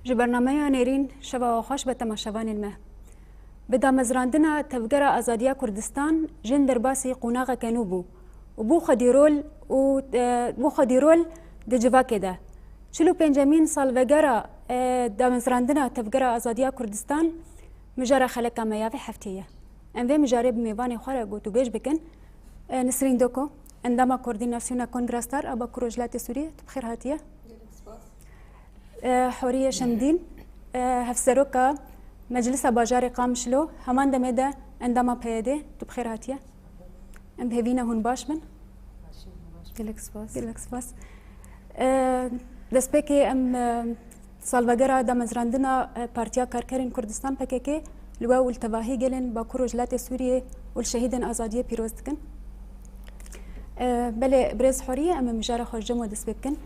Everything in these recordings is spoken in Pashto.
ji bernameya nêrîn şeva xweş be temaşevanên me. Bi damezrandina tevgera Azadiya Kurdistan jin derbasî qûnaxeke nû bû û bû xwedîrol di civakê de. 45 salvegera damezrandina tevgera Azadiya Kurdistan mijara xeleka me ya vê heftê ye. Em vê mijarê bi mêvanê xwe re gotûbêj bikin. Nisrîn Doko, endama koordînasyona Kongrastar a Bakur Rojhilatê Sûriyê, tu bi xêr hatiye. Horiye Şemdîn, hevseroka Meclisa Bajarê Qamişlo, heman demê de endama PYD, tu bi xêr hatiye. Em hêvîne hûn baş bin. Gelek spas. Destpêkê em salvegera damezrandina Partiya Karkerên Kurdistan PKK li we û li tevahî gelên Bakur Rojhilatê Sûriyê û li şehîdên Azadiyê pîroz dikin. Belê birêz Horiye em mijara xwe ji cem dest pê bikin.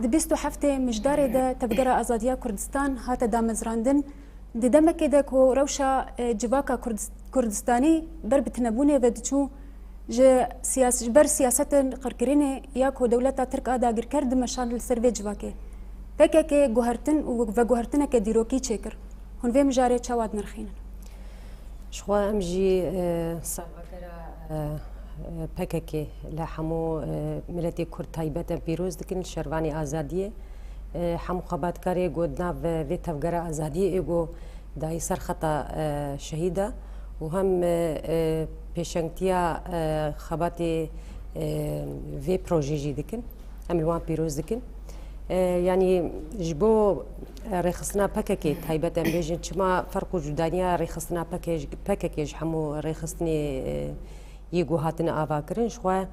Di 27 mijdarê de tevgera Azadiya Kurdistan hate damezrandin di demekê de ku rewşa civaka Kurdistanî ber bi tinebûnê ve diçû ji ber siyasetên qirkirînê ya ku dewleta Tirk a dagirker dimeşan li ser vê civakê. PKK guhertin û veguhertineke dîrokî çêkir. Hûn vê mijarê çawa dinirxînin? Ji xwe em jî salvegera PKK li hemû miletê Kurd taybet em pîroz dikin li şervanê azadiyê. Hemû xebatkarê got nav vê tevgera azadiyê êgo dayê ser xeta şehîda û hem pêşengtiya xebatê vê projê jî dikin. Em li wan pîroz dikin. Yani ji bo rêxistina PKK taybet em bêjin çima ferq û cudaniya rêxistina PKK ji hemû rêxistinê yê guhatine avakirin ji xwe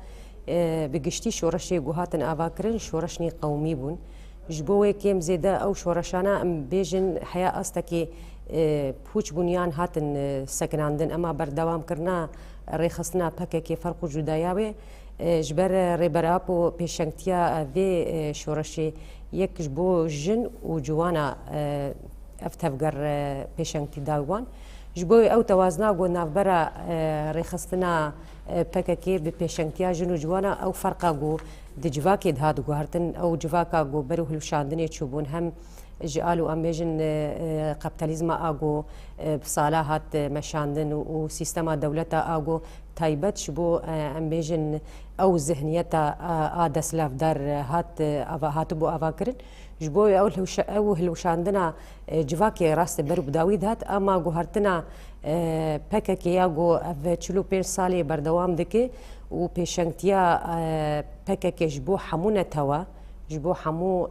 bi giştî şoreşê guhatin avakirin şoreşnê qewmî bûn. Ji bo wê kêm zêde ew şoreşana em bêjin heya astekî pûç bûniyan hatin sekinandin ema berdewamkirina rêxistina PKK ferq û cudaya wê ji ber rêberap û pêşengtiya vê şoreşê yek ji bo jin û ciwana ev tevger pêşengtî da wan. Ji bo ew tewazna got navbera rêxistina PKK bi pêşengtiya jin û ciwana ew ferqa got di civakê dihat guhertin ew civaka got ber û hilweşandinê çûbûn hem ji al û em bêjin kapitalizma a got bi sala hat meşandin û sîstema dewleta a got taybet ji bo em bêjin ew zihniyeta a destlavdar hatibû avakirin. Ji bo ew hilweşandina civakê rastî ber û bi dawî dihat ama guhertina PKK ya got ev 45 salê berdewam dike û pêşengtiya PKK ji bo hemû netewa ji bo hemû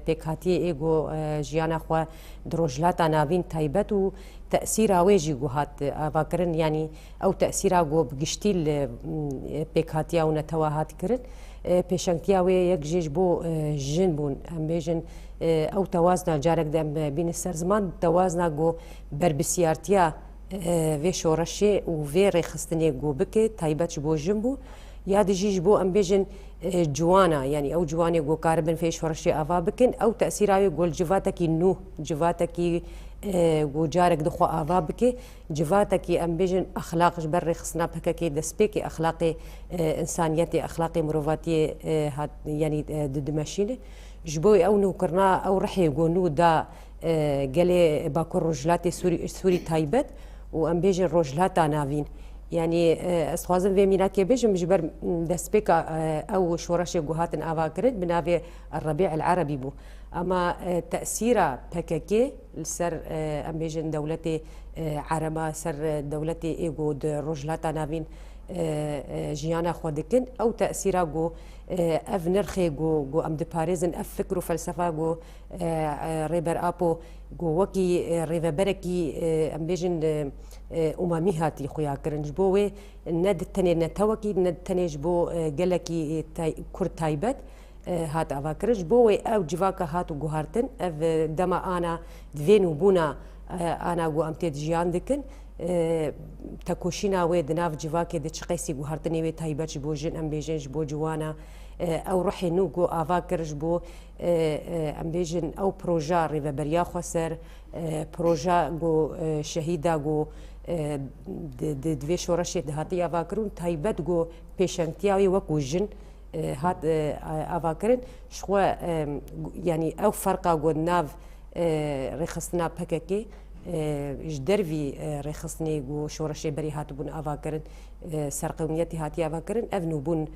pêkhatiyê êgo jiyana xwe di rojhilata navîn taybet û te'sîra wê jî guhat avakirin yani ew te'sîra got bi giştî li pêkhatiya û netewa hat kirin. Pêşengtiya wê yek jî ji bo jin bûn em bêjin ew tewazna carek de em bînin ser ziman tewazna got berbirsiyartiya vê şoreşê û vê rêxistinê got bike taybet ji bo jin bû ya dijî ji bo em bêjin ciwana yani ew ciwanê got karibin vê şoreşê ava bikin ew te'sîra wê got civatekî nû civatekî got carek dixwe ava bike civatekî em bêjin exlaq ji ber rêxistina PKK destpêkê exlaqê insaniyetê exlaqê mirovatiyê hat yani dimeşîne ji bo ew nûkirina ew rihê got nû da gelê Bakur Rojhilatê Sûrî taybet û em bêjin rojhilata navîn. Yani ez xwazim vê mînakê bêjim ji ber destpêka ew şoreşê guhatin avakirin bi navê Rebî'il Erebî bû. Ama te'sîra PKK li ser em bêjin dewletê Ereba ser dewletê êgo di rojhilata navîn jiyana xwe dikin ew te'sîra got ev nirxê got em diparêzin ev fikr û felsefa got rêberap û got wekî rêveberekî em bêjin umamî hatî xuya kirin ji bo wê ne di tenê netewekî ne di tenê ji bo gelekî Kurd taybet hat avakirin ji bo wê ew civaka hat û guhartin ev dema ana divên û bûna ana got em tê jiyan dikin tekoşîna wê di nav civakê de çi qesî guhartinê wê taybet ji bo jin em bêjin ji bo ciwana ew rihê nû got ava kir ji bo em bêjin ew proja rêveberiya xwe ser proja got şehîda got di vê şoreşê dihatiye avakirin taybet got pêşengtiya wê wekû jin هات افاكرن شخوا يعني او فرقه قد ناف رخصتنا بككي جدرفي رخصني و شورشي بري هاتبون افاكرن سرقوميتي هاتي افاكرن افنوبون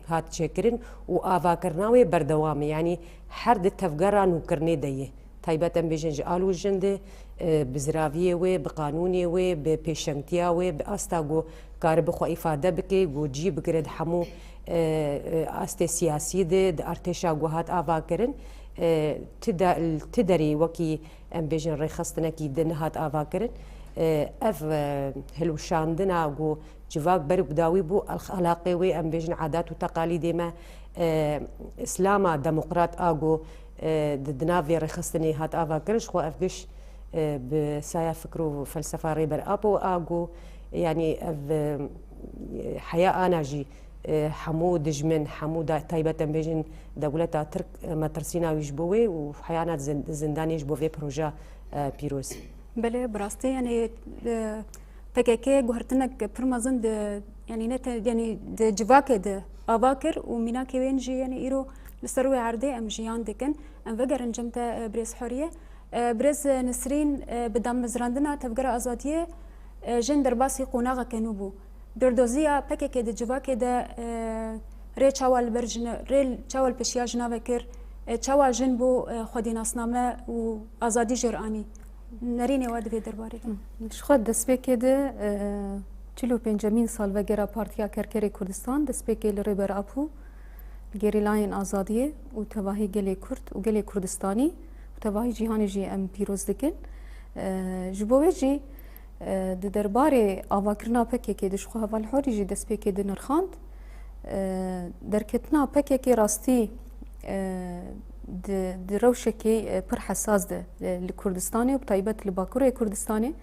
هات شكرن و افاكرناوي بردوامي يعني حرد التفقرة نوكرني ديه تايبة بيجن جالو جند بزراوية و بقانوني و ببيشنتيا و باستاغو كارب خو افاده بكي و جيب قرد حمو استي سياسي ده ارتشا هات افاكرن تدري وكي ام بيجن رخصتنا كي دنهات افاكرن اف هلو شاندنا جو جواك برب داوي بو الاخلاقي وي ام بيجن عادات وتقاليد ما اسلاما ديمقراط اغو دنافي رخصتني هات افاكرن شو افقش بسايا فكرو فلسفه ريبر ابو اغو يعني اف حياه اناجي حمو دجمن حمو تايبة بيجن دولتا ترك ما ترسينا ويجبوي وحيانا زنداني يجبوي بروجا بيروز بله براستی يعني PKK گوهرتنك برمازن ده يعني نت يعني ده جواك ده أباكر ومناكي وين جي يعني إيرو لسروي عردي أم جيان دكن أم فجر نجمتا بريز حرية بريز نسرين بدم مزراندنا تفجر أزادية جندر باسي قناغة كنوبو بردوزيا PKK ده جواك ده ري چاوال برجن ري چاوال بشيا جناوه كر چاوال جنبو خودي ناسنامه و أزادي جرآني نرینه واد وی درباره شخود دسپیکی ده 45 سال وگرا پارتیا کرکری کردستان دسپیکی لریبر اپو گری لاین آزادیه و تواهی گلی کرد و گلی کردستانی و تواهی جهانی جی ام پیروز دکن جبوه جی ده درباره آواکرنا پکیکی ده شخو هوال حوری جی دسپیکی ده نرخاند درکتنا پکیکی راستی د روشکی پر حساس ده لکردستانی و بطایبت لباکوره کردستانی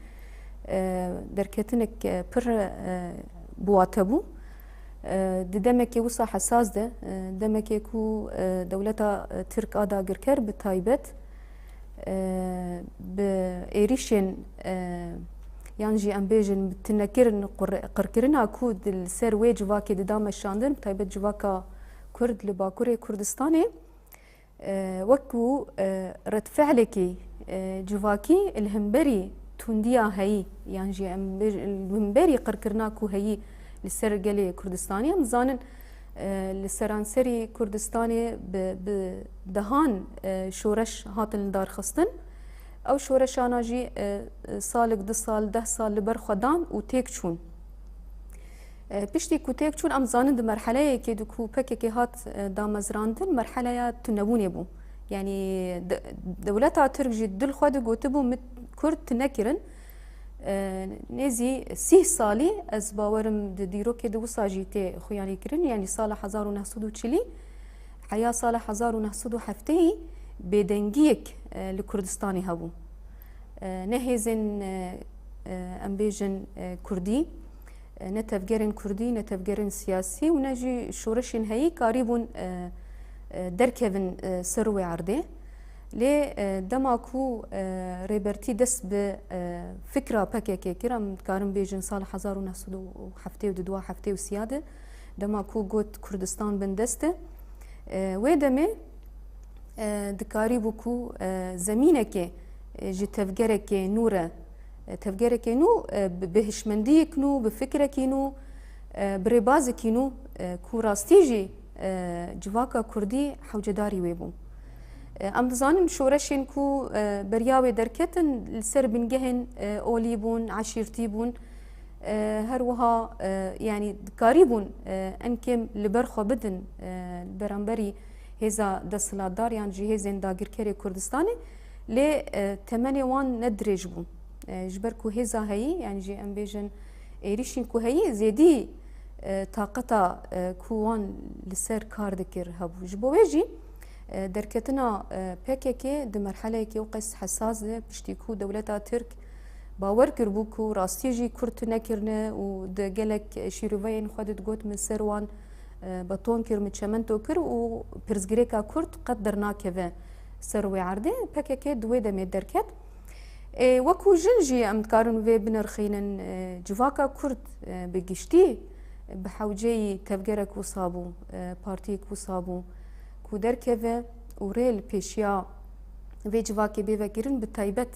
درکتنک پر بواتبو دمکی وصا حساس ده دمکی کو دولتا ترک آدا گرکر بطایبت بإيريشن يانجي أمبيجن بتنكرن قركرنا كود السر وي جواكي دام الشاندن بطيبت جواكا كرد لباكوري كردستاني وكو رد فعلكي جواكي الهمبري تونديا هي يانجي الهمبري قركرناكو هي للسر قلي كردستاني مزانن لسرانسري كردستاني بدهان شورش هاتن دار خستن او شورش اناجي سالك 2 سال 10 سال لبر خدان و تيك چون بشتي كو تيك چون ام زانن د مرحله كي دكو بككي هات دامزراندن مرحله تنبون يبو يعني دولتا ترك جي دل خد غوتبو كرد تنكرن نزي 6 سالي از باورم ديرو كي دو ساجيتي خوياني كرن يعني صالح 1940 حياه صالح 1970 بدنگيك لكردستاني هبو نهيزن امبيجن كردي نتفجرن كردي نتفجرن سياسي ونجي شورشين هي قريبون دركبن سروي عرضه لي دماكو ريبرتي دس بفكره بكيكي كرام كارم بيجن صالح 1970 ودوا حفتي وسياده دماكو قوت كردستان بندسته ويدمي دكاريبوكو زمينك جي تفجرك نوره تفجرك نو بهشمنديك نو بفكرك نو بريبازك نو كو راستيجي جواكا كردي حوجداري ويبو ام دزانن شورشين كو برياوي دركتن السر بنجهن اوليبون عشيرتيبون هروها يعني قريبون انكم لبرخو بدن برامبري هزا دسلادار يعني جهازن داگركري كردستاني ل 8 وان ندرجبون جبركو هزا هي يعني جي ام بيجن ايريشين كو هي زيدي طاقتا كوان لسر كار دكر هبو جبو ويجي دركتنا PKK د مرحله كي وقس حساس ده بشتيكو دولتا ترك باور كربوكو راستيجي كرت نكرنا و د جلك شيروفين خدت جوت من سروان بطون كر متشمنتو كر و برزغريكا كرت قدرنا كذا سروي عرضه PKK دوي دمي دركت وكو جنجي ام تكارن في بنرخينن جواكا كرد بقشتي بحوجي تفجرك وصابو بارتيك وصابو كو دركفه وريل بيشيا في جواكي بيفكرن بالتايبت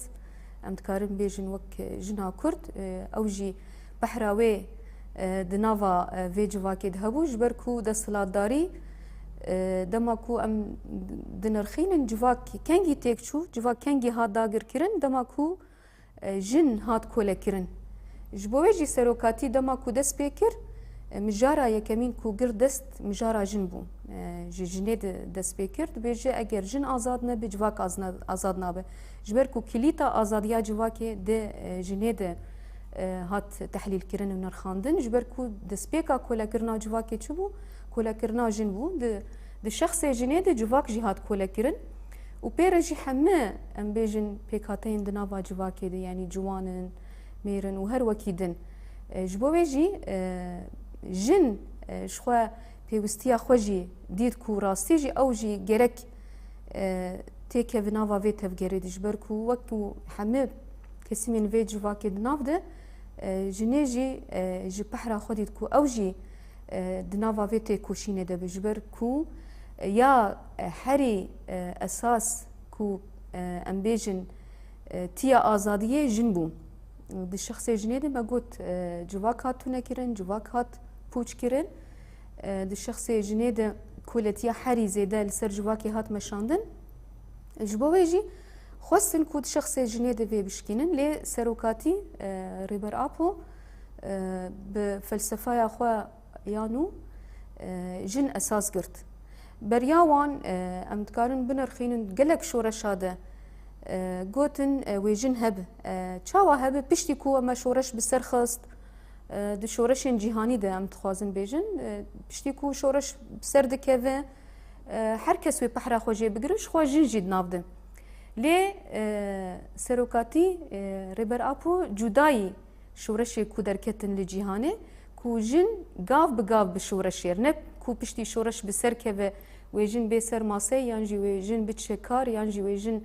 ام تكارن بيجن وك جنا كرد او جي بحراوي دنافا في جواكي دهبو جبركو دا صلاة داري دماكو ام دنرخين جواك كنجي تيكشو جواك كنجي هاد داغر كرن دماكو جن هاد كولا كرن جبويجي سروكاتي دماكو دس بيكر مجارا يكمين كو قردست مجارا جنبو جنيد دس بيكر بيجي اگر جن آزاد نبي جواك آزاد نبي جبركو كليتا آزاديا جواكي ده جنيد هات تحليل كرن ونرخاندن جبركو دس بيكا كولا كرنا جواكي چبو كولا كرنا جنبو ده شخص جنيد جواك جهات كولا كرن وبيرجي حما ام بيجن بيكاتين دنافا جواكي ده يعني جوانن ميرن وهر وكيدن جبويجي جن شخوا بيوستيا خوجي ديد كو راستيجي او جي جرك تيكا بنافا في تفجري جبركو وقتو حمب كسي من في جواكي دناف ده جنيجي جي بحرا خودي كو او جي دنافا في تيكو شيني ده بجبركو يا حري اساس كو امبيجن تيا ازاديه جنبو بالشخص جنيد ما قلت جواك هات تنكرن جواك هات بوش كرن الشخص جنيد كولتيا حري زيدا لسر جواكي هات مشاندن جبويجي خصن كود شخص جنيد في بشكينن لي سروكاتي ريبر ابو بفلسفه يا اخوا يانو جن اساس قرت برياوان ام تكارن بنرخين قلك شورش هذا قوتن ويجن هب تشاوا هب بشتكو اما شورش بسر خست د شورش جهانی ده ام تخوازن بيجن بشتكو شورش بسر دكه هر کس وی بحر خوجه بگرش خو جن جد نافدن لی سروکاتی ریبر اپو جدایی شورش کو درکتن لجهانه کو جن گاف بگاف بشورش نه کو پشتی شورش بسر که و جن بسر ماسه یانجی و جن بچه کار یانجی و جن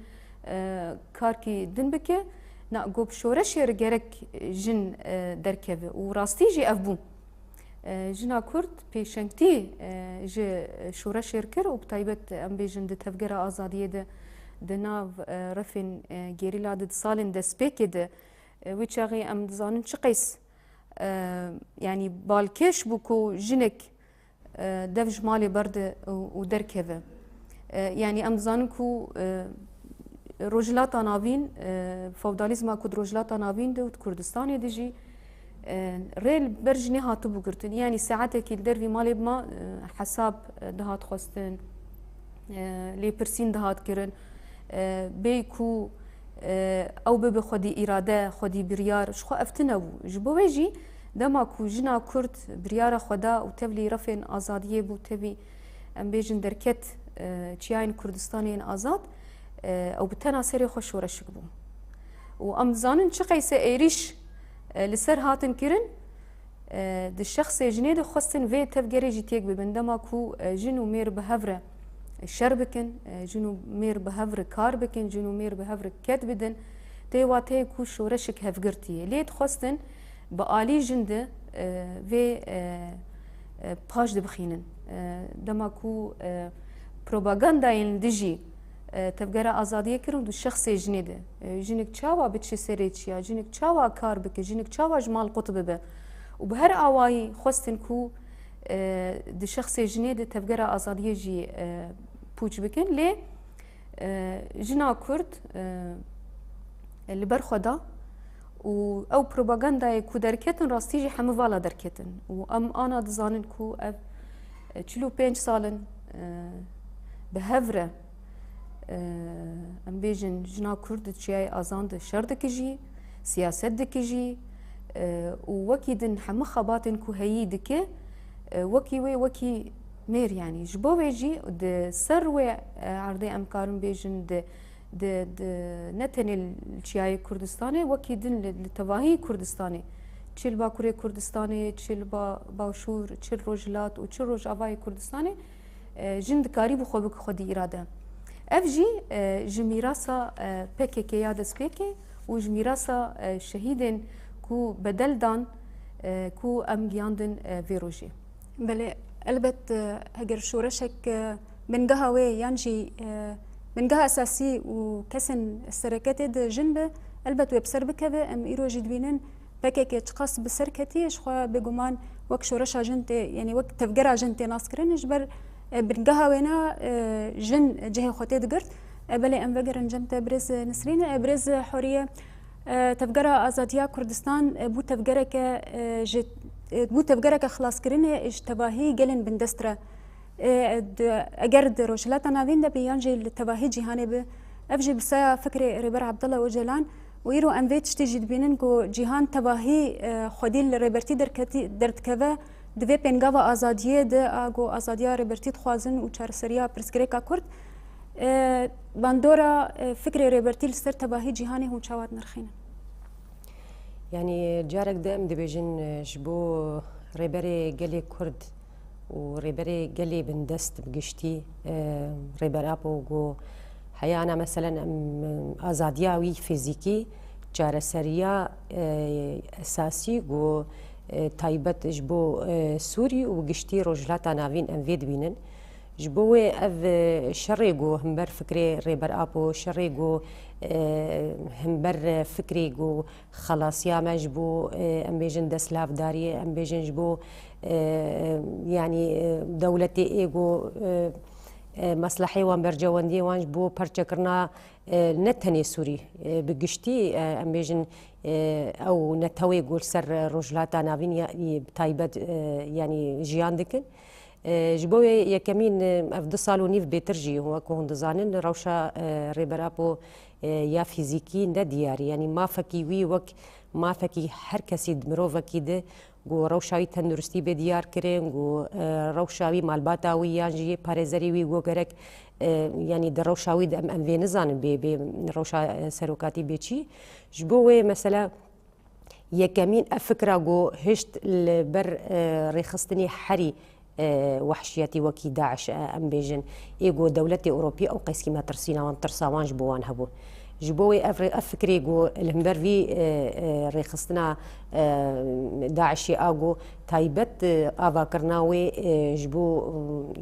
کار کی دن بکه نا گوب شورش یر گرک جن درکه و راستی جی افبو جنا کرد پیشنگتی جی شورش یر کر و بتایبت ام بیجن ده تفگر آزادیه ده دناو رفن گریلا ده سالن ده سپیک ده ویچاقی ام دزانن چه قیس يعني بالكش بوكو جنك دفج مالي برد ودركبه يعني ام زانكو روجلات نافين فوداليزما كود روجلات نافين دو كردستان دجي ريل برجني هاتو بوغرتن يعني ساعتك الدرفي مالي بما حساب دهات خوستن لي برسين دهات كرن بيكو او بخدي اراده خدي بريار شخو افتنو جبويجي دما كو جنا كرد بريار خدا وتبلي رفن ازاديه بو تبي ام بيجن دركت تشاين كردستانين ازاد او بتناصري خوش ورشك بو وام زانن شقيسه ايريش لسر هاتن كرن د الشخص جنيد خصن في تفجري جيتيك ببندما كو جنو مير بهفره شربكن جنو مير بهفر كار بكن جنو مير بهفر كت بدن تيواتي كو شورشك هفقرتي ليت خصن بآلي جنده في باش دبخينن دما كو بروباغندا يندجي تفجر آزادية كرن دو شخص جنيده جنك تشاوا بتشي سريتشيا جنك تشاوا كار بك جنك تشاوا جمال قطب به وبهر آواي خصن كو دو شخص جنيده تفجر آزادية جي بوچ بكن لي جنا كرد اللي برخدا و او بروباغندا كو دركتن راستيجي حموالا دركتن و ام انا دزانن كو اف چلو 5 سالن بهفره ام بيجن جنا كرد تشي ازاند شردكجي سياست دكجي و وكيدن حم خباتن كو هي دكه وكي وكي مير يعني جبويجي د سروي عرضي امكارن بيجن د نتن الشياي كردستاني وكيدن لتواهي كردستاني تشيل باكوري كردستاني تشيل باوشور تشيل روجلات وتشيل روج افاي كردستاني جند كاري بخو بك خدي اراده افجي جميراسا بيكي يا دس بيكي وجميراسا شهيدن كو بدل دان كو ام جاندن فيروجي بله البت هجر شورشك من قهوة ينجي بنجها أساسي وكسن السركات جنب البت وبسر بكذا أم إيرو جدبينن بكك تقص بسركتي شخوا بجمان وك شورشا جنتي يعني وك تفجر جنتي ناسكرين جبر بنجها وينا جن جهة خوتي دقرت بلي أم بقر جمت برز نسرين برز حرية تفجر أزادية كردستان بو تفجرك بو تفجرك خلاص كرينه اشتباهي جلن بندسترا اجرد روشلات نافين ده بيانجي التباهي جهاني به افجي بسا فكري ريبر عبد الله وجلان ويرو انفيت تشتي بينن كو جهان تباهي خديل ريبرتي دركتي درت كذا دوی پنگاوا آزادیه ده آگو آزادیا ربرتیت خوازن و چارسریا پرسکریکا کرد باندورا فکر ربرتی لسر تباهی جهانی هون چاوات نرخینن يعني جارك دائم دبيجن جبو ريبري قلي كرد وريبري قلي بندست بقشتي ريبر ابو جو حيانا مثلا ازادياوي فيزيكي جارسريا اساسي جو تايبت جبو سوري وقشتي رجلاتا نافين انفيد بينن جبوه اف شريقو همبر فكري ريبر ابو شريقو همبر فكري جو خلاص يا مجبو ام بيجن دسلاف داري ام بيجن جبو يعني دولتي ايجو مصلحي وان برجواندي وان جبو برچكرنا نتني سوري بقشتي ام بيجن او نتوي يقول سر رجلاتا نافين تايبت يعني جيان دكن جبوه يكمين افد سالو نيف بيترجي هو كون دزانن روشا ريبرابو يا فيزيكي ندياري يعني ما فكي وي وك ما فكي هر كسي دمرو فكي ده جو روشاوي تندرستي بديار كرين جو روشاوي مالباتا وي يانجي باريزري وي جو غرك يعني در روشاوي دم ام في نزان بي روشا سروكاتي بيچي جبوه مثلا يكمين افكرا جو هشت البر ريخستني حري وحشياتي وكي داعش ام بيجن ايجو دولتي اوروبيه او قيس ما ترسينا وان ترساوان جبوان هبو جبوي افكري جو الهمبر في ريخستنا داعشي اجو تايبت افا كرناوي جبو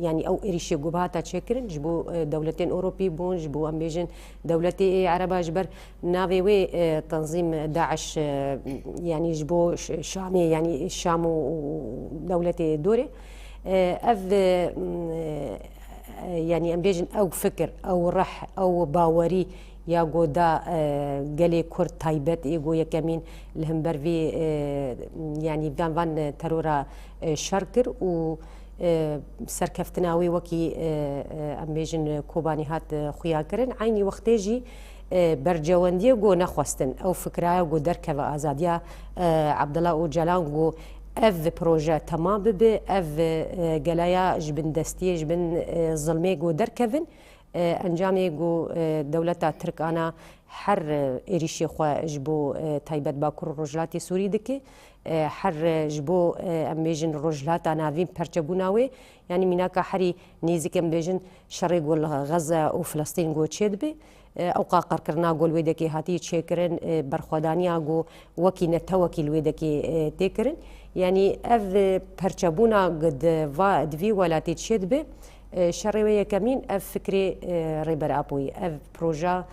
يعني او اريشي جوباتا تشكرن جبو دولتين اوروبي بون جبو ام بيجن دولتي عربا جبر نافي تنظيم داعش يعني جبو شامي يعني الشام ودولتي دوري اف يعني ام بيجن او فكر او رح او باوري يا جودا قالي كرد تايبت يجو يكمين الهمبر في يعني فان ترورا شركر و سركفتناوي وكي ام بيجن كوباني هات خويا كرن عيني وقتيجي برجواندي جو نخواستن او فكرايا جو دركه ازاديا عبد الله وجلان جو اف بروجي تمام ببي اف قلايا جبن دستي جبن ظلمي جو دركفن انجامي جو دولتا تركانا حر اريشي خوا جبو تايبت باكور رجلاتي سوري دكي حر جبو اميجن رجلاتا نافين برچبوناوي يعني مناكا حري نيزك امبيجن شرق غزه وفلسطين جو تشدبي او قاقر كرنا قول ويدكي هاتي تشكرن برخدانيا جو وكي نتوكي الويدكي تكرن يعني اف برچبونا قد فا دفي ولا تشدبي شروية كمين اف فكري ريبر ابوي اف بروجا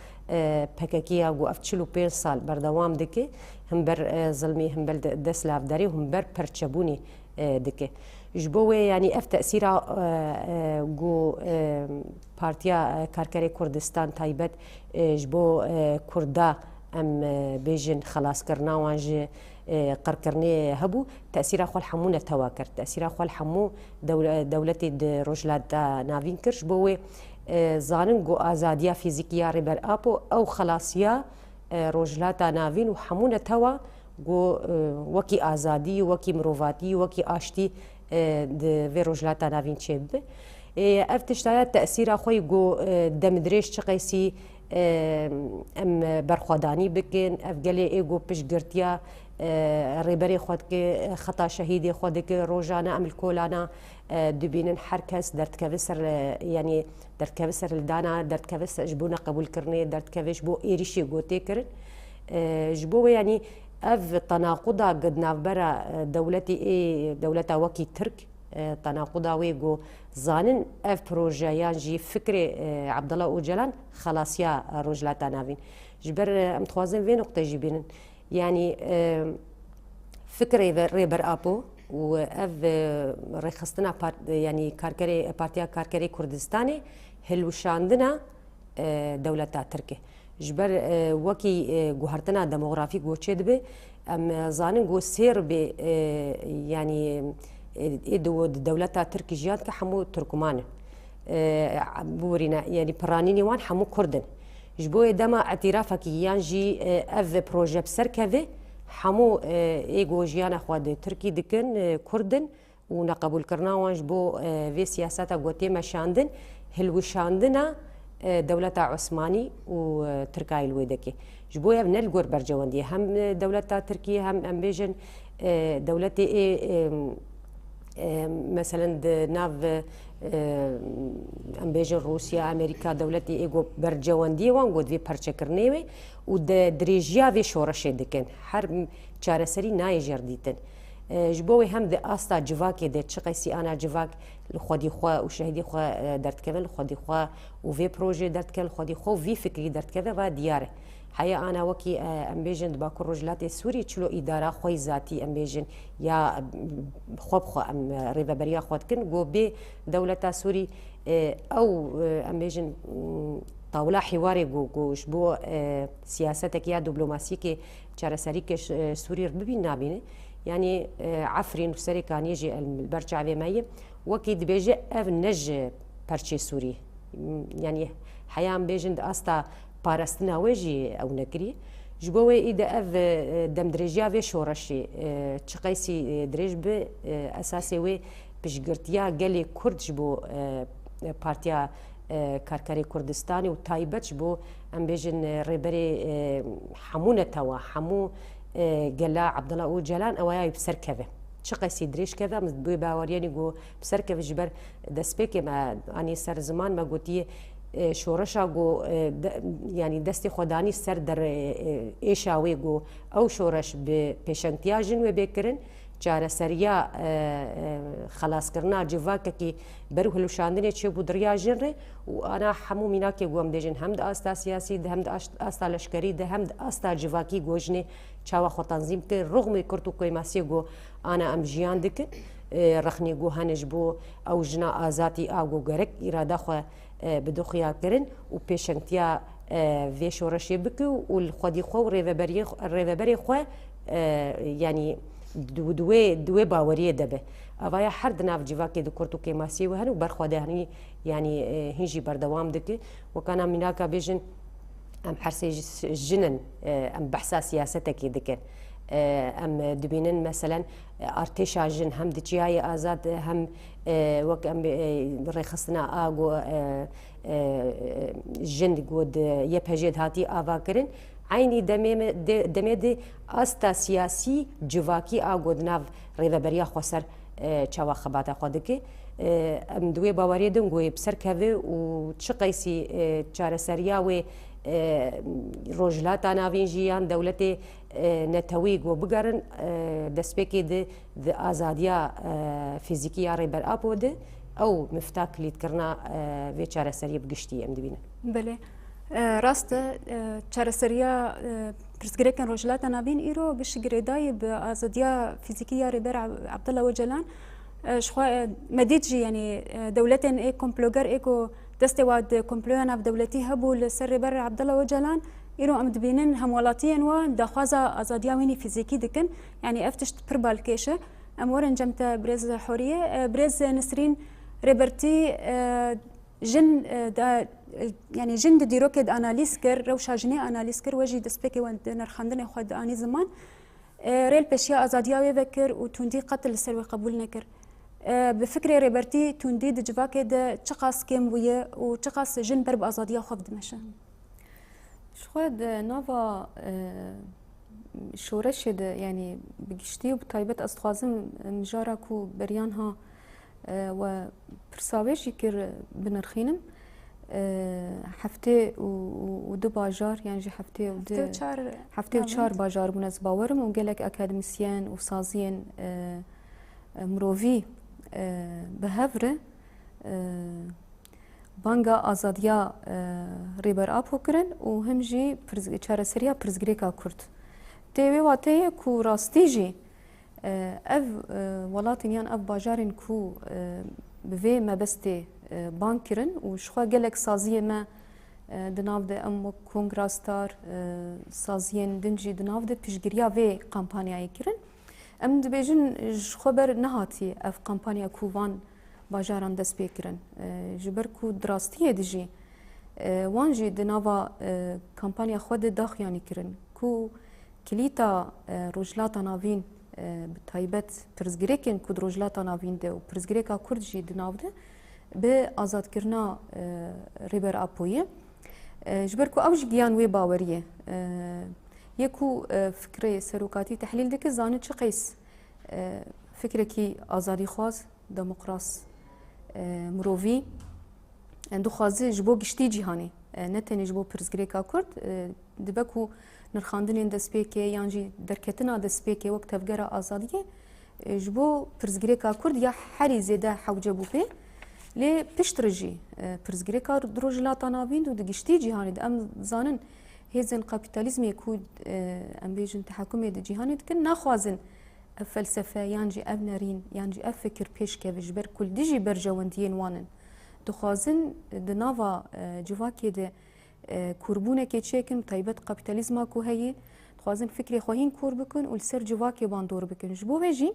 بكاكيا جو اف تشلو بين سال بردوام دكي هم بر ظلمي هم بر دسلاف داري هم بر برچبوني دكي جبوه يعني اف تأثيرا جو بارتيا كاركري كردستان تايبت جبو كردا ام بيجن خلاص كرنا وانج قركرني هبو تأثير خو الحمونه تواكر تأثير خو الحمو دولتي رجلات نافين كرش بوي زانن جو ازاديا فيزيكيا ريبر ابو او خلاصيا رجلات نافين وحمونه توا جو وكي ازادي وكي مروفاتي وكي اشتي د رجلات نافين تشب افتشتايا تأثير خوي جو دمدريش تقيسي ام برخداني بكن افقلي ايجو بشقرتيا ريبري خودك خطا شهيدي خودك روجانا ام الكولانا دبينن حركس درت كفسر يعني درت كفسر الدانا درت كفسر جبونا قبول كرني درت كفش بو ايريشي جوتي كرن جبو يعني اف تناقضا قد نافبرا دولتي اي دولتا وكي ترك تناقضا ويجو زانن اف بروجا يانجي فكري عبد الله اوجلان خلاص يا رجلات نافين جبر متخوازن في نقطه جيبين يعني فكري ريبر ابو واف رخصتنا يعني كاركري بارتيا كاركري كردستاني هلوشاندنا دولة تركيا جبر وكي جوهرتنا ديموغرافي جوتشي دبي ام زانن جو سير ب يعني ادو دولة تركيا جيات كحمو تركمان بورينا يعني برانيني وان حمو كردن جبوي دما اعترافك يانجي اف بروجي بسركفي حمو ايجو جيانا خواد تركي دكن كردن ونقبول كرنا وانج بو في سياساتا غوتي مشاندن هلوشاندنا دولة عثماني وتركاي الويدكي جبويا من الجور برجواندي هم دولة تركيا هم امبيجن دولة مثلا ناف امبيجن روسيا امريكا دولة ايجو برجواندي وان قد في برشكرنيوي ودريجيا في شورش دكن حرب چارەسەری نایژێر دیتن جبوي هم ذا استا جواكي ده تشقيسي انا جواك لخدي خوا وشهدي خوا درت كذا لخدي خوا وفي بروجي درت كذا لخدي خوا وفي فكري درت كذا ودياره حيا انا وكي امبيجن باكر رجلات سوري تشلو اداره خوي ذاتي امبيجن يا خوب خو ام ريفابريا خوتكن جو بي دوله سوري او امبيجن طاوله حواري جوش بو سياستك يا دبلوماسيكي چارەسەری سووری ببین نابینێ يعني عفرين وسري كان يجي البرشا ماي وكي دبيجي اف نج برشي سوري يعني حيام بيجند استا باراستنا ويجي او نكري جبوي اذا اف دمدريجيا في شورشي تشقيسي دريج ب اساسي وي بشغرتيا قالي كرد جبو بارتيا كاركاري كردستاني وتايبتش بو ام بيجن ريبري حمونه توا حمو قال عبد الله اوجلان اويا بسر كذا شقيسي دريش كذا بو باورياني جو بسر كذا جبر دسبيك ما اني سر زمان ما قلتي شورشا جو يعني دستي خداني سر در ايشاوي جو او شورش ببيشنتياجن وبكرن جارة سريا خلاص كرنا جواكي بروه لوشاندني تشي بودريا جنري وانا حمو ميناكي قوم ديجن همد استا سياسي ده همد استا لشكري ده همد استا جواكي جوجني چاوا خو تنظيم كي رغم كرتو كويماسي جو انا ام جيان دك رخني جو هنج بو او جنا ازاتي اغو غرك اراده خو بدوخيا كرن و بيشنتيا في شورشي بكو والخدي خو ريفبري خو يعني دوي باوريه دبه اوای هر دناف جواکي د کورتو کې ماسي وهنو برخوده هني يعني هنجي بردوام دك وكان مناكا بيجن ام حرسي جنن ام بحثا سياستك دك ام دبينن مثلا ارتشا جن هم دجياي ازاد هم وك ام رخصنا اغو جن جود يبهجد هاتي افاكرن عيني دمي استا سياسي جواكي اغودناف ريفبريا خوسر چاوا خباتا خودكي ام دوي باوري دنگوي بسر كوي و چقيسي چارسريا و روجلاتا نافين جيان دولتي نتوي و بگرن دسبيكي د ازاديا فيزيكيا ريبر ابود او مفتاك لي تكرنا في چارسريا بگشتي ام دبينه بله راست چارەسەریە پرسگرێکن ڕۆژلاتە ناوین ئیرۆ بشگرێدایی بە ئازادیا فیزیکیە ڕێبەر عەبدەڵە وەجەلان مەدیجی ینی دەولەتێن ئێ کۆمپلۆگەر ئێکۆ دەستێ وا کۆمپلۆیان ناودەولەتی هەبوو لەسەر ڕێبەر عەبدەڵە وەجەلان ئیرۆ ئەم دبینن هەموڵاتیان وە داخوازە ئازادیا وینی فیزیکی دکن ینی ئەف تشت پڕ بالکێشە ئەم وەرن جەمتە برێز حۆریە برێز نسرین رێبەرتی جن يعني جند ديروكد اناليز كر روشا جني اناليز كر وجي دسبيكي وند نرخندن خد اني زمان ريل بشيا ازاديا وبكر وتوندي قتل سروي قبول نكر بفكري ريبرتي توندي دجواكي د تشقاس كم ويا وتشقاس جن برب ازاديا خف دمشا شخود نوفا شورشد يعني بقشتي وبطيبت استخازم مجاركو بريانها و برساويش يكر بنرخينم هفته ودو باجار يعني جي هفته وچار باجار بونز باورم وقالك اكاديميسيان وسازيان مروفي بهفره بانگا آزادیا ریبر آپو کرن و هم جی چاره سریا پرزگریکا کرد. تیوی واتیه کو راستی جی اف ولاتین یان اف باجارین کو به مبسته بانک کرن و شخوا گلک سازیه ما دناو ده ام کنگراستار سازیین دنجی دناو ده پیشگیریا و کمپانیای کرن. ام دبیجن خبر نهاتی اف کمپانیا کووان باجاران دست پیکرن. جبر کو دراستیه دجی وان جی دناوا کمپانیا خود داخیانی کرن کو کلیتا روجلاتا ناوین بتایبت پرزگریکن کو روجلاتا ناوین ده و پرزگریکا کرد جی دناو ده به آزاد کرنا ریبر آپویه. جبر کو اوج گیان وی باوریه یکو فکر سروکاتی تحلیل دکه زانه چه قیس فکر کی آزادی خواز دموکراس مروی اندو خوازه جبو گشتی جهانی نه تنی جبو پرزگریکا کرد دبکو نرخاندن دست پیکه یانجی درکتنا دست پیکه وقت تفجر آزادیه جبو پرزگریکا کرد یا حری زیده حوجه بو پی لی پشترجی پرزگریکا دروجلاتا ناوین دو دگشتی جهانی ام زانن هزن کاپیتالیزمی کود ام بیجن تحکمی د جهانی دکن نخوازن فلسفه یانجی اف نرین یانجی اف فکر پیش که وجبر کل دیجی برجواندین وانن دخوازن دناوا جواکی ده کوربونه که چیکن تایبت کاپیتالیزما کو هی دخوازن فکری خواهین کور بکن و سر جواکی باندور بکن جبو ویجی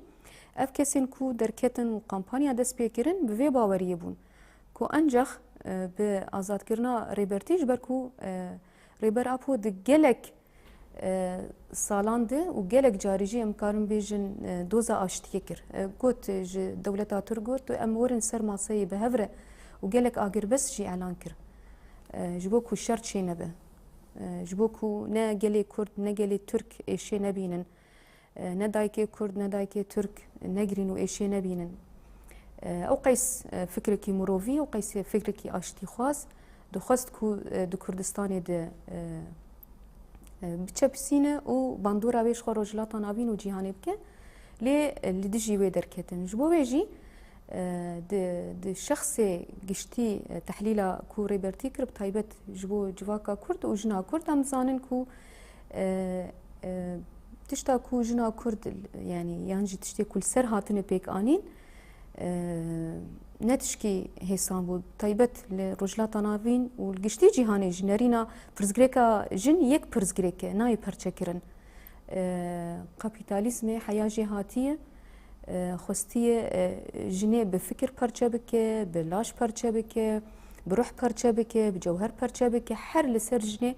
اف کسین کو درکتن و کمپانیا دست پیکرن به باوریه بون کو انجخ به آزاد کرنا ریبرتیج بر کو ریبر آپو ده گلک سالان ده و گلک جاریجی امکارم بیجن دوزا آشتیه کر گوت دولتا تر گوت و امورن سر ماسایی به هفره و گلک آگر بس جی اعلان کر جبو کو شرط شی نبه جبو کو نه گلی کرد نه گلی ترک ایشی نبینن نه دایکی کرد نه دایکی ترک نگرین و ایشی نبینن او قیس فکرکی مروی او قیس فکرکی آشتی خواست دخواست کو دو کردستانی ده بچپسینه و باندورا ویش خو روجلاتا ناوین و جیهانی بکه لی لدجی وی درکتن جبو ویجی د شخص گشتی تحلیل کو ریبرتی کرب تایبت جبو جواکا کرد و جنا کرد هم زانن کو تشتا کو جنا کرد یعنی تشتی کل سر هاتن پیک آنین نتشکی حساب بود تایبت لروجلاتا ناوین و گشتی جهانی جنرینا پرزگریکا جن یک پرزگریکه نای پرچکرن کاپیتالیزم حیا جهاتیه خوستیه جنه به فکر پرچه بکه به لاش پرچه بکه به روح پرچه بکه به جوهر پرچه بکه هر لسر جنه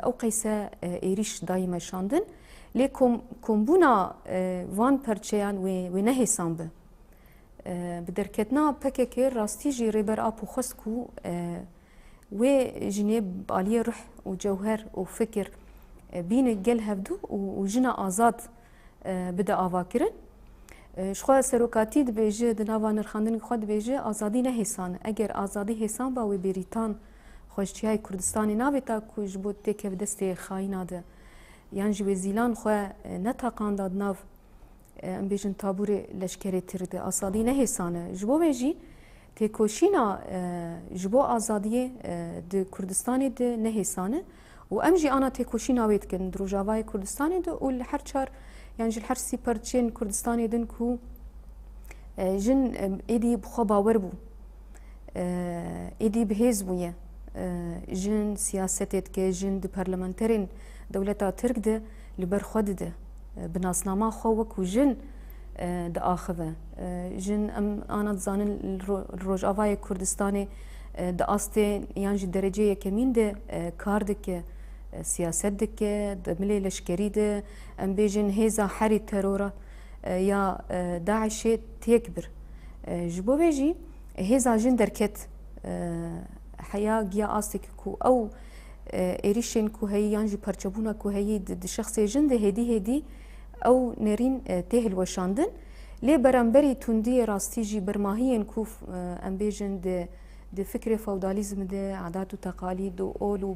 او قیسه ایریش دایما شاندن لیکن کمبونا وان پرچهان و نه حساب به بدرکتنا پکه راستی جی ریبر آپو خسکو و جنه بالی روح و جوهر و فکر بین گل هفدو و جنا آزاد بده آوا کرن شخوا سروکاتی دبیجه دناوا نرخاندن خود دبیجه آزادی نه حسان اگر آزادی حسان با و بریتان خوشتی های کردستانی ناویتا کوش بود تکه دست خاینا ده یعنی جوی زیلان خوا نتاقان داد ناو ام بیجن تابور لشکری ترده آزادی نه حسانه جبو ویجی تکوشینا جبو آزادی ده کردستانی ده نه حسانه و ام جی آنا تکوشینا وید کن دروجاوای کردستانی ده و هر چار یعنی هر سی پرچین کردستانی دن کو جن ایدی بخوا باور بو ایدی بهیز بویه جن سیاستت که جن ده پارلمانترین دولتا ترک ده لبر خود ده بناسنامه خو وکو جن ده آخوه جن ام آنا زانن روج آوای کردستانی ده آسته یعنی درجه یکمین ده کار ده که سیاست ده که ده ملی لشکری ده ام بیجن هیزا حری ترورا یا داعش تیکبر جبو بیجی هیزا جن درکت حیا گیا آسته کو او ایریشن کو هی یعنی پرچبونا کو هی ده شخص جن ده هدی او نرین تهل وشاندن لی برانبری تندی راستی جی برماهین کوف ام بیجن ده فکر فودالیزم ده عادات و تقالید و اول و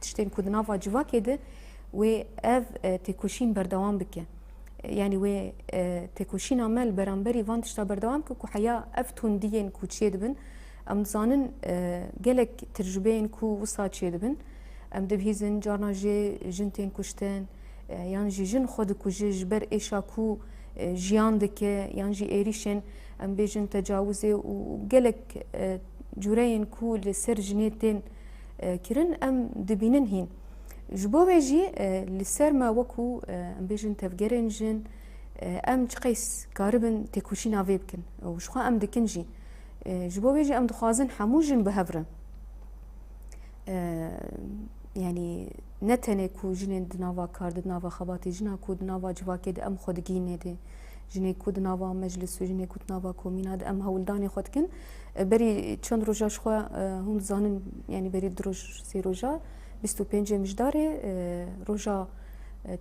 تشتین کدناوا جواکه ده و اف تکوشین بردوام بکه يعني و تكوشينا مال برامبري فانتش تا بردوام كو حيا افتون ديين كو تشيد بن ام زانن جلك تجربين كو وصا تشيد بن ام دبهيزن جارنا جي جنتين كوشتن يعني جي جن خود كو جبر ايشا كو جيان دك يعني جي ايريشن ام بيجن تجاوزي وجلك جورين كو لسر جنيتين كرن ام دبينن هين جبو بيجي لسر ما وكو ام بيجن تفجرن جن ام تقيس كاربن تكوشينا فيبكن وشخوا ام دكنجي جبو بيجي ام دخوازن حموجن بهفرن يعني نتنه كو جنين دناوا كارد دناوا خباتي جنا كو دناوا جواكي ام خودگينه دي جني كو دناوا مجلس جني كو دناوا كومينا ام هولداني خودكن بري چند روجا شخوا هم زانن يعني بري دروج سي روجا 25 مجداري روجا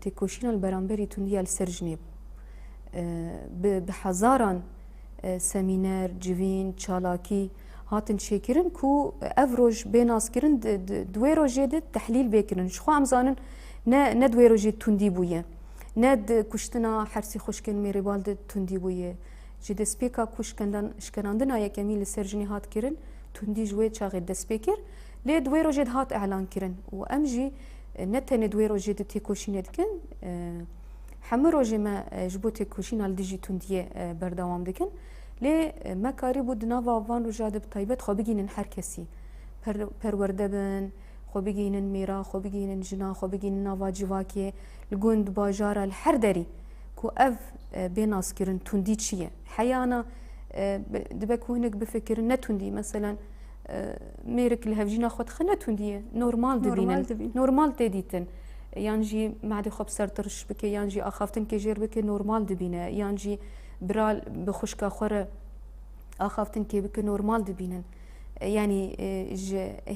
تكوشينا البرامبري تنديا السرجنيب بحزاران سمينار جوين چالاكي هاتن شيكرن كو افروج بيناس كرن دوي روجي تحليل بكرن شخوا امزانن نا دوي روجي تندي بويه ند كشتنا حرسي خوشكن ميري بالد تندي بويه جد سبيكا كشكندن شكراندنا يا كميل سرجني هات كرن تندي جوي شاغ دسبيكر لي دوي روجي هات اعلان كرن وامجي نتن دوي روجي تيكوشين دكن حمر روجي ما جبو تيكوشين الديجي تندي بردوام دكن لي ما كاري بود نافا فان وجاد بطيبت خو بگينن هر كسي پرورده بن خو بگينن ميرا خو بگينن جنا خو بگينن نافا جواكي الگوند باجارا الحر دري كو اف بيناس كرن تندي چيه حيانا دبك هناك بفكر نتندي مثلا ميرك الهفجينا خود خنا تندي نورمال دبينن نورمال تديتن يانجي معدي خب سرترش بك يانجي اخافتن كجير بك نورمال دبينه يانجي برال بخشكا خورة آخافتن كي بك نورمال دبينن يعني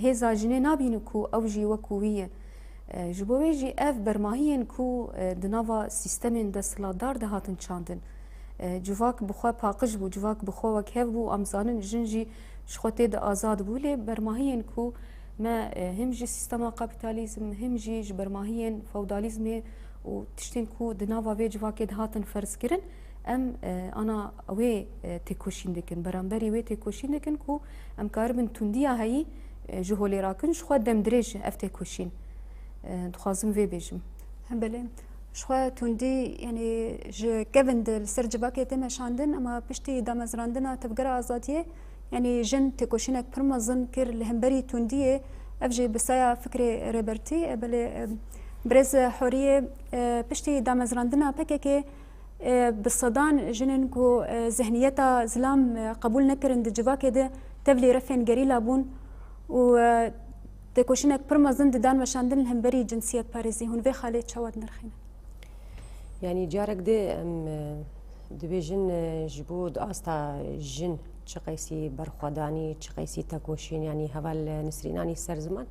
هزا جني نابينو كو أو جي وكوية جبوي جي اف برماهين كو دنافا سيستمين دسلا دار دهاتن چاندن جواك بخوا باقج بو جواك بخوا وكهف بو امزانن جنجي شخوتي دا آزاد بو لي برماهين كو ما همجي سيستما كابيتاليزم همجي جبرماهين فوداليزمي وتشتين كو دنافا في جواك دهاتن فرز كرن ام انا اوي تكوشين دكن برامبري وي تكوشين دكن كو ام كاربن تنديا هي جهولي راكن شخوا دم دريج اف تكوشين دخوازم في بيجم بله شخوا تندي يعني ج كيفن السرج باكي تم شاندن اما بشتي دامزراندنا تفقرا ازاتيه يعني جن تكوشينك برمزن كر الهمبري تنديه افجي بسايا فكري ريبرتي بله برز حوريه بشتي دامزراندنا بككي بالصدان جنن كو ذهنيتا زلام قبول نكرن دجواكي ده تبلي رفين قريلا بون و تكوشينك برمزن دان وشاندن الهمبري جنسية باريزي هون في خالي تشواد نرخين يعني جارك ده ام دبيجن جبود استا جن چقيسي برخوداني چقيسي تكوشين يعني هوال نسريناني سرزمان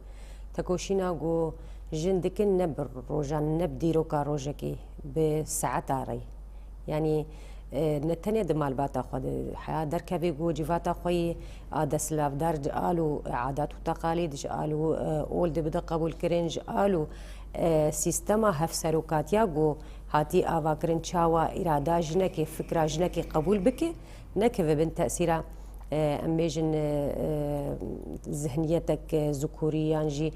تكوشينا جو جن دكن نبر روجان نبديروكا روجكي بساعات عري يعني نتني دمال باتا خود حياة دركبي جو جيفاتا خوي دسلاف دار قالوا عادات وتقاليد قالوا اولد بدا قبول كرنج قالوا سيستما هفسروكاتيا جو هاتي افاكرن تشاوا اراده جنكي فكره جنكي قبول بك نكف بن تاثيرا اميجن ذهنيتك ذكوريه انجي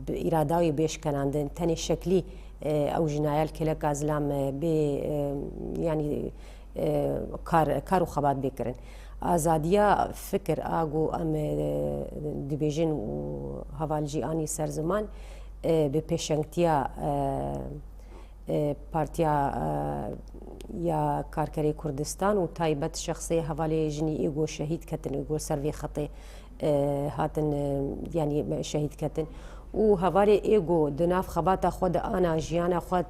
باراداوي بيش كان عندن تاني شكلي او جنايال كلك ازلام ب يعني كارو خبات بكرن ازاديا فكر اغو ام دبيجن وهوالجي اني سرزمان بپیشنگتیا پارتیا یا کارکری کردستان و تایبت شخصی حوالی جنی ایگو شهید کتن ایگو سروی خطی هاتن يعني شهید کتن و حوالی ایگو دناف خبات خود آنا جیانا خود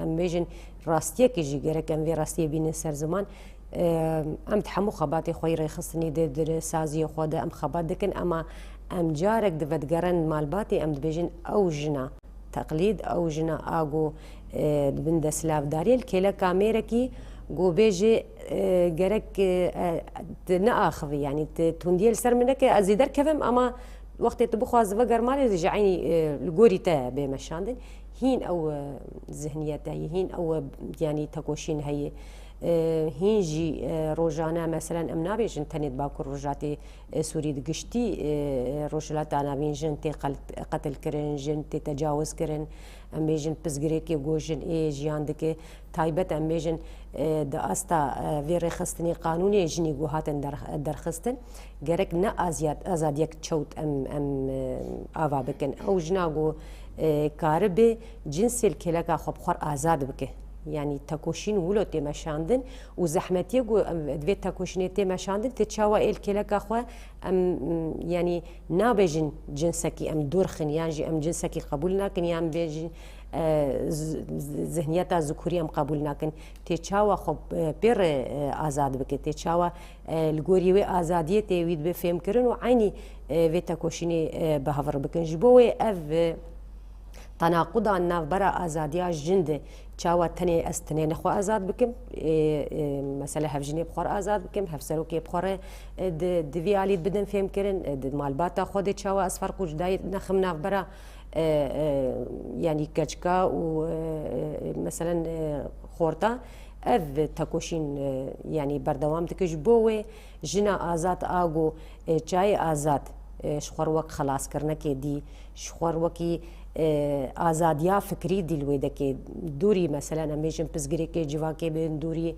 امیجن راستیه که جی گره کم وی راستیه بین سر زمان ام تحمو خباتی خوی ریخستنی در سازی خود ام خبات دکن اما ام جارك دفتقرن مالباتي ام دبيجن او جنا تقليد او جنا اغو بند سلاف داريل كيلا كاميركي جو بيجي جرك ناخذ يعني تنديل سر منك ازيدر كفم اما وقت تبخواز فقر مالي رجعيني الجوري تا بمشاندن هين أو ذهنيات هي هين أو يعني تكوشين هي هینجی روزانه مثلا ام نابیجن تنید باکر روزاتی سوری دگشتی روزلات آن نابیجن تی قتل کرن جن تی تجاوز کرن ام بیجن پزگری که گوجن جیان دکه تایبت ام بیجن د استا ویر خستنی قانونی جنی گوهاتن درخستن گرک نه آزادیک چوت ام آوا بکن او جناگو کاربه جنس الکلکا خب خور آزاد بکه يعني تكوشين ولو تمشاندن وزحمتي جو دويت تكوشين تمشاندن تتشاوى الكلك اخوا ام يعني نابجن جنسكي ام دورخن يعني ام جنسكي قبول لكن يعني بيجي ذهنيتها ذكوريه ام قبول لكن تتشاوى خب بير ازاد بك تتشاوى الغوريوي ازاديه تيويد بفهم كرن وعيني في تكوشيني بهفر بكن جبوي اف تناقض الناف برا ازاديا جند چاوا تني استني نخو ازاد بكم مثلا هفجني بخور ازاد بكم هفسروكي بخور دفي علي بدن فهم كرن مالباتا خود چاوا اسفر قوج داي نخم ناف برا يعني كچكا ومثلا خورتا اف تكوشين يعني بردوام تكش بوه جنا ازاد اگو چاي ازاد شخور وك خلاص کرنا کې دي شخور وكي آزادیا فکری دلویده که دوری مثلا امیشن پزگری که جوا که بین دوری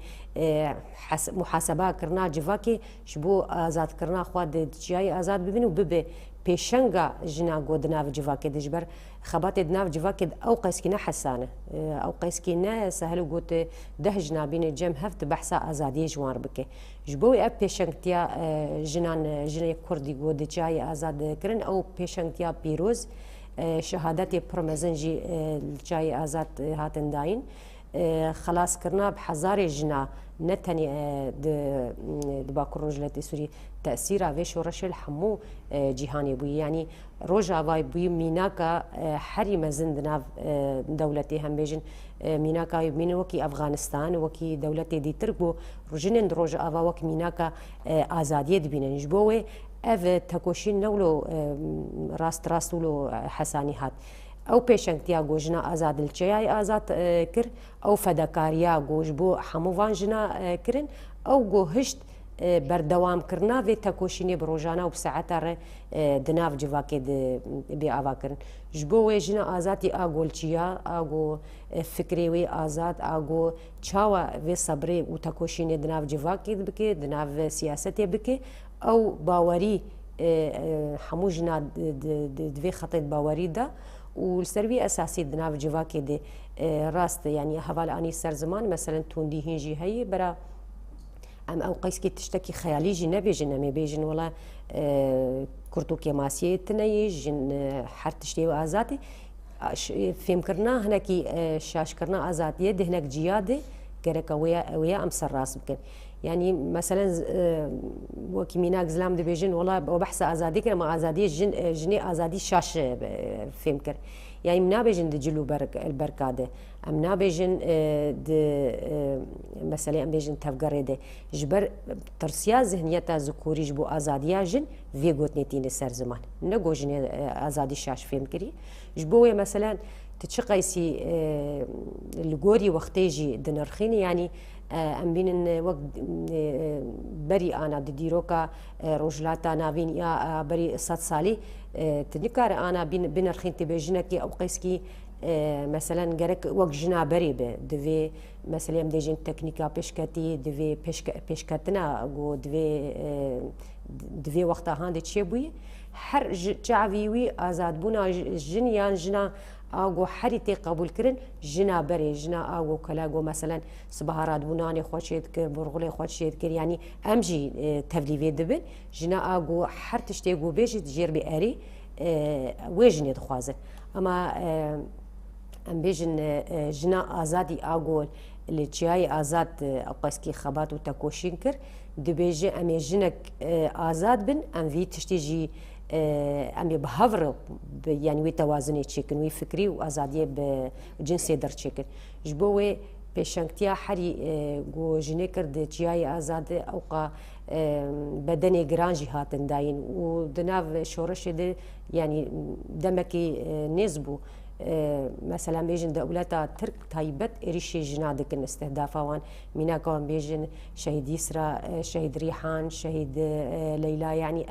محاسبه کرنا جوا که شبو آزاد کرنا خواد جای آزاد ببینو ببه پیشنگا جنا گودناو جوا که دجبر خبات دناو جوا که او قیس کی نه حسانه او قیس کی نه سهل گوت ده جنابین جم هفت بحثا آزادی جوار بکه جبو اب پیشنگتیا جنان کردی گود جای آزاد کرن او پیشنگتیا پیروز شهادتي برمزنجي جاي آزاد هاتن داين خلاص كرنا بحزار جنا نتني دباكر رجلتي سوري تأثير في شورش الحمو جهاني بوي يعني روجا واي بوي ميناكا حري مزندنا دولتي هم بيجن ميناكا من وكي أفغانستان وكي دولتي دي تربو رجنن روجا أوا وكي ميناكا آزادية دبينا نجبوه اف تكوشين نولو راست ولو حساني هات او پیشنگتیا گوجنا آزاد الچیای آزاد کر او فداکاریا گوج بو حموان جنا کرن او گو هشت بردوام کرنا و تکوشینی بروجانا و بساعتا دناف جواکی بی آوا کرن جبو جنا آزادی آگول چیا آگو فکری آزاد آگو چاوا و صبری و تکوشینی دناف جواکی بکی دناف سیاستی بکی او باوري حموجنا دوي خطيت باوري دا والسروي اساسي دناف جواكي دي راست يعني حوال اني سر زمان مثلا توندي هنجي هي برا ام او قيسكي تشتكي خيالي جي نبيجن امي بيجن ولا كرتوكي ماسيه تني جن حرت تشتي ازاتي فهم كرنا هناكي شاش كرنا ازاتيه ده هناك جياده كركا ويا ام سر راس بكن يعني مثلا وكي ميناك زلام دبيجن والله وبحث ازادي كر ما ازادي جني ازادي شاش فهم كر يعني منا بيجن دجلو البركاده امنا بيجن د مثلا ام بيجن تفقرده جبر ترسيا ذهنيتها ذكوري جبو ازاديا جن في غوتنيتين سر زمان نغو جن ازادي شاش فهم كري جبو مثلا تشقيسي الغوري وقتيجي دنرخيني يعني ام بين وقت بري انا ديروكا روجلاتا نافين يا بري 100 سالي تنكار انا بين رخين تبجنكي او قيسكي مثلا جرك وقت جنا بري دفي مثلا ديجن تكنيكا بيشكاتي دفي بيشكاتنا جو دفي وقتها هاندي تشيبوي هر جعفيوي ازاد بونا جنيان جنا آگو حریتی قبول کرن جنا بری جنا آگو کلاگو مثلا سبهارات بونانی خوشید کر برغلی خوشید کر یعنی امجی تبلیغ دبن جنا آگو هر تشتی گو بیشید جیر بی اری ویجنی دخوازه اما ام بیجن جنا آزادی آگو لچیای آزاد اقاسکی خبات و تکوشین کر دبیجه امی جنک آزاد بن ام وی تشتی جی امي بهفر يعني وي توازني تشيكن وي فكري وازاديه بجنسي در تشيكن جبوي بشنكتيا حري جو جنيكر دي جاي ازاد اوقا بدني جرانجي هاتن داين ودناف شورش دي يعني دمكي نسبو مثلا بيجن دولتا ترك تايبت إريشي جنا دكن استهدافا وان مينا كون بيجن شهيد يسرى شهيد ريحان شهيد ليلى يعني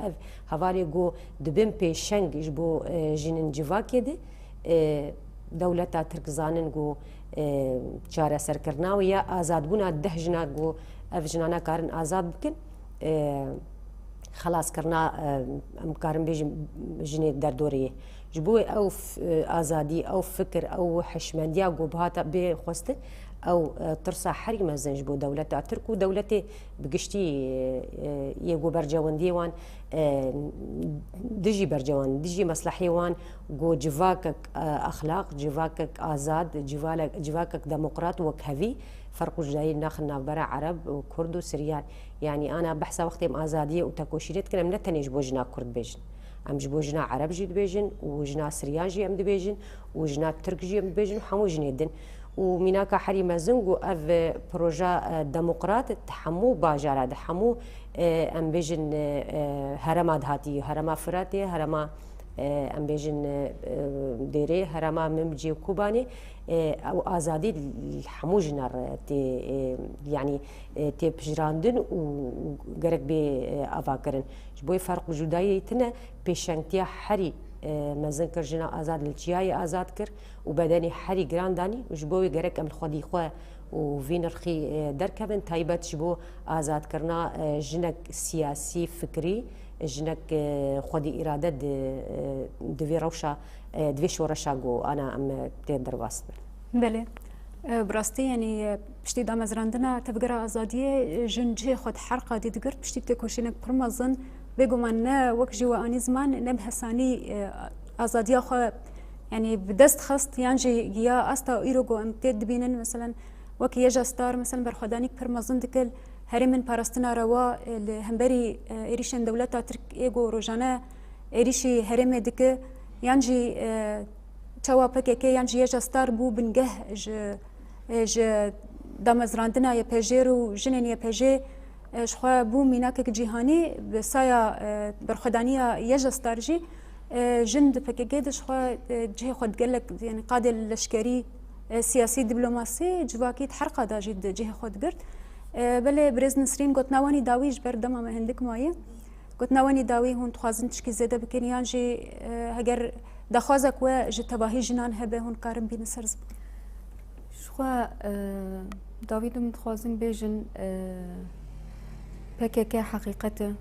هفالي جو دبن بيشنج جبو جنن جوا كده دولتا ترك زانن جو چاره سرکرنا و یا آزاد بونا ده جنا جو اف جنانا کارن آزاد بکن خلاص کرنا ام کارن بیجن جنی در دوریه جبوی او آزادی او فکر او حشمندیا جو بهاتا بی خوسته او ترسا حري مزن جبو دولتا تركو دولتي بقشتي يجو برجوان وان دجي برجوان دجي مصلحي وان جو جواكك اخلاق جواكك ازاد جواكك ديمقراط وكهفي فرق جاي ناخنا برا عرب وكرد وسريان يعني انا بحث وقتي ازاديه وتكوشيرت كنا من تاني جبو جنا كرد بيجن ام جبو جنا عرب جي بيجن وجنا سريان جي ام بيجن وجنا ترك جي ام بيجن وحمو جنيدن ومناك حري مازنجو اف بروجا ديمقراط تحمو باجارا تحمو ام بيجن هرما دهاتي هرما فراتي هرما ام بيجن ديري هرما ممجي وكوباني او ازادي الحمو جنر تي يعني تي بجراندن وغرق بي افاكرن جبوي فرق جداي تنا بيشنتيا حري مزن کر جنا آزاد لچیای آزاد کر و بدنی حری گراندانی جبوی گرک ام خودی خو و وینرخی درکبن تایبت جبو آزاد کرنا جنک سیاسی فکری جنک خودی اراده دوی روشا دوی شورشا گو انا ام تقدر واسط بله براستی يعني بشتي دام زراندنا تفقرا آزادية جنجي خود حرقة دي دقر بشتي تكوشينك برمزن بيقو من وك جوا اني زمان نبه ساني آزادية خو يعني بدست خست يانجي جيا استا ايروغو امتد بينن مثلا وك يجا ستار مثلا برخدانيك برمزن دكل هري من باراستنا روا همبري ايريشن دولتا ترك ايغو روجانا ايريشي هرمي دك يانجي توا بكي يانجي يجا ستار بو بنجه ج دامزراندنا يا بيجيرو جنن يا بيجي شخوا بو ميناك جيهاني بسايا برخدانية يجا ستارجي جند بكي شخوا جي خد قالك يعني قاضي الاشكري سياسي دبلوماسي جواكي تحرقه دا جد جهه خود قرت بله برز نسرين قلت نواني داوي جبر دما ما هندك مايه قلت نواني داوي هون تخازن تشكي زاده بكنيان جي هجر دخوازك و جي تباهي جنان هبه هون كارم بين سرز شخوا داويد متخازن بيجن PKK حقيقته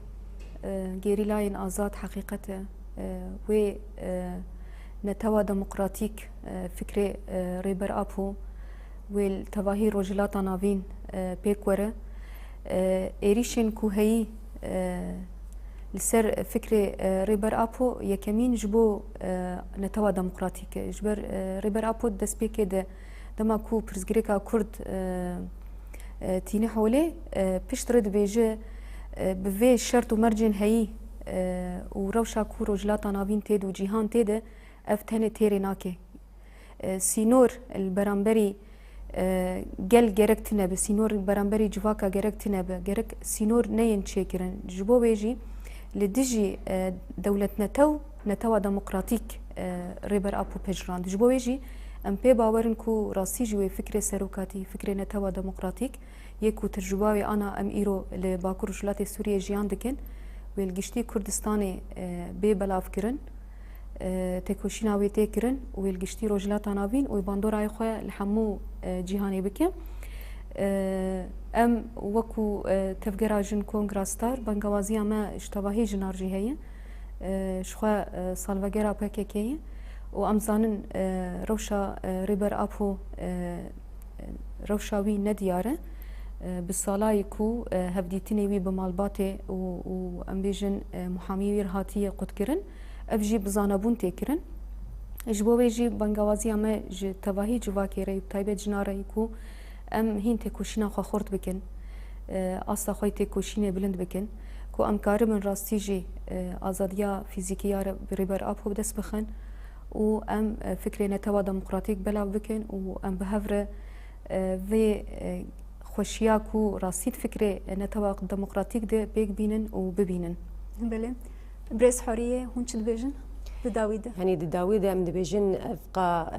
جيريلاين آزاد حقيقته و نتوا ديمقراطيك فكرة ريبر أبو والتظاهر رجلات نافين بيكورة إيريشن كوهي لسر فكرة ريبر أبو يكمين جبو نتوا ديمقراطيك جبر ريبر أبو دس بيكده دما كو برزغريكا كرد تيني حولي بيشترد بيجي بفي شرط ومرجن هي وروشا كو رجلات نافين تيد وجيهان تيد افتني تيري ناكي سينور البرامبري جل جركتنا بسينور البرامبري جواكا جركتنا بجرك سينور نين تشيكرن جبو بيجي لدجي دولتنا نتوا ديمقراطيك ريبر ابو بيجران جبو بيجي ام بي باورن كو راسي جوي فكره سروكاتي فكره نتوا ديمقراطيك يكو تجربه انا ام ايرو لباكور رجلات سوريا جيان دكن والجشتي كردستاني بي بلاف كرن تكوشينا وي تكرن والجشتي رجلات نافين وباندورا خو الحمو جيهاني بك ام وكو تفجرا جن كونغراستار بنغوازيا ما اشتباهي جنارجي هي شخوا سالفاجرا باكيكي وامزانن روشا ريبر ابو روشاوي ندياره بالصلايكو هفديتني وي بمالباتي وامبيجن محامي ويرهاتيه قد كرن افجي بزانبون تكرن جبو بيجي بنغوازي اما تواهي جواكي ري تايبه جناريكو ام هين تكوشينا خو خورت بكن اصلا خوي تكوشينه بلند بكن كو ام كار من راستيجي ازاديا فيزيكيه بريبر ابو بدس بخن و ام فكره نتوا ديمقراطيك بلا بكن و ام بهفره في خوشياكو راسيد فكره نتوا ديمقراطيك ده بيك بينن و ببينن بله بريس حريه هون شد بيجن داويده يعني داوود ام دبيجن افقا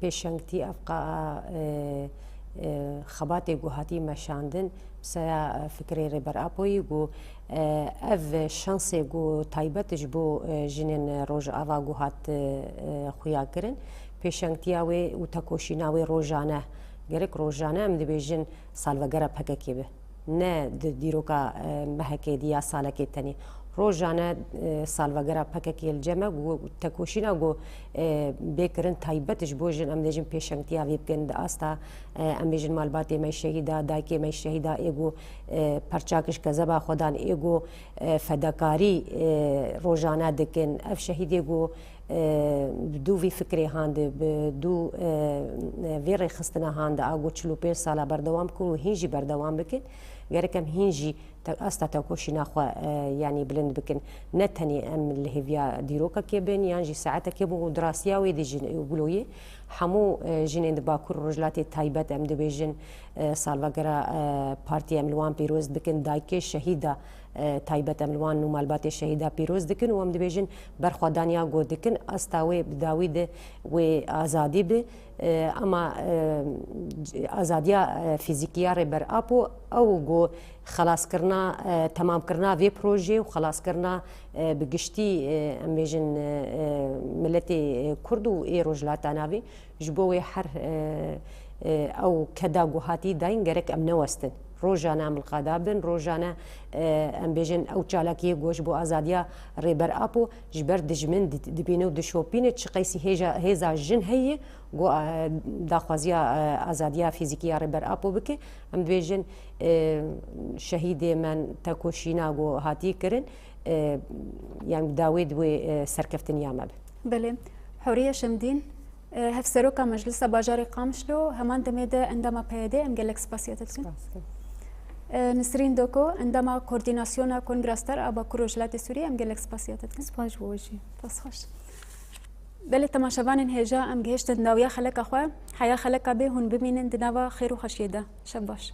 بيشنكتي افقا خباتي جوهاتي مشاندن بسا فكري ريبر ابوي جو اف شانسي جو تايبت جبو جنين روج افا جوهات خويا كرن بيشنكتياوي وتاكوشيناوي روجانه gerek rojane em dibêjin salvegera pekekê be ne di dîroka mehekê diya salekê tenê rojane salvegera pekekê li cem e got tekoşîna got bêkirin taybet ji bo jin em dê jin pêşengtiya vê bikin di asta em bêjin malbatê me şehîda dayikê me şehîda ê got perçakiş kezeba xwedan ê got fedakarî rojane dikin ev şehîdê got دو وی فکری هانده دو ویری خستنا هانده آگو 45 ساله بردوام کن و هینجی بردوام بکن گرکم هینجی استا تاکوشی نخوا یعنی بلند بکن نتنی ام لهویا دیروکا که بین یعنی ساعتا که بو دراسیا وی دی جن بلوی همو جنین باکور رجلاتی تایبت ام دبیجن سالواگرا پارتی ام لوان پیروز بکن دایک شهیدا تایبت ام لوان نو مالبات شهیدا پیروز دکن و ام دبیجن برخوادانیا گو دکن استاوی بداوید و آزادی به اما آزادیا فیزیکیا بر اپو او گو خلاص کرنا تمام کرنا وی پروژه و خلاص کرنا بگشتی ام بیجن ملت کرد و ای رجلات ناوی جبوی هر او کدا گوهاتی داین گرک ام نوستن روزانه عمل قادابن روزانه ام بیجن او چالاکی گوش بو آزادیا ریبر اپو جبر دجمن دبینو دشوپین چقیسی هیزا جن هی گو داخوازیا آزادیا فیزیکیا ریبر اپو بکه ام بیجن شهید من تاکوشینا گو هاتی کرن يعني داوود و سركفتن يامل بله حوريه شمدين هفسروكا مجلس باجاري قامشلو همان دميده عندما بيدي ام جالك سباسياتكن نسرين دوكو عندما كورديناسيونا كونغراستر ابا كروجلات سوريا ام جالك سباسياتكن سپاس بوجي بس خوش بله تماشاوان هجا ام جهشت دناويا خلق اخوا حيا خلق به هون بمينن دناوا خير وخشيده شباش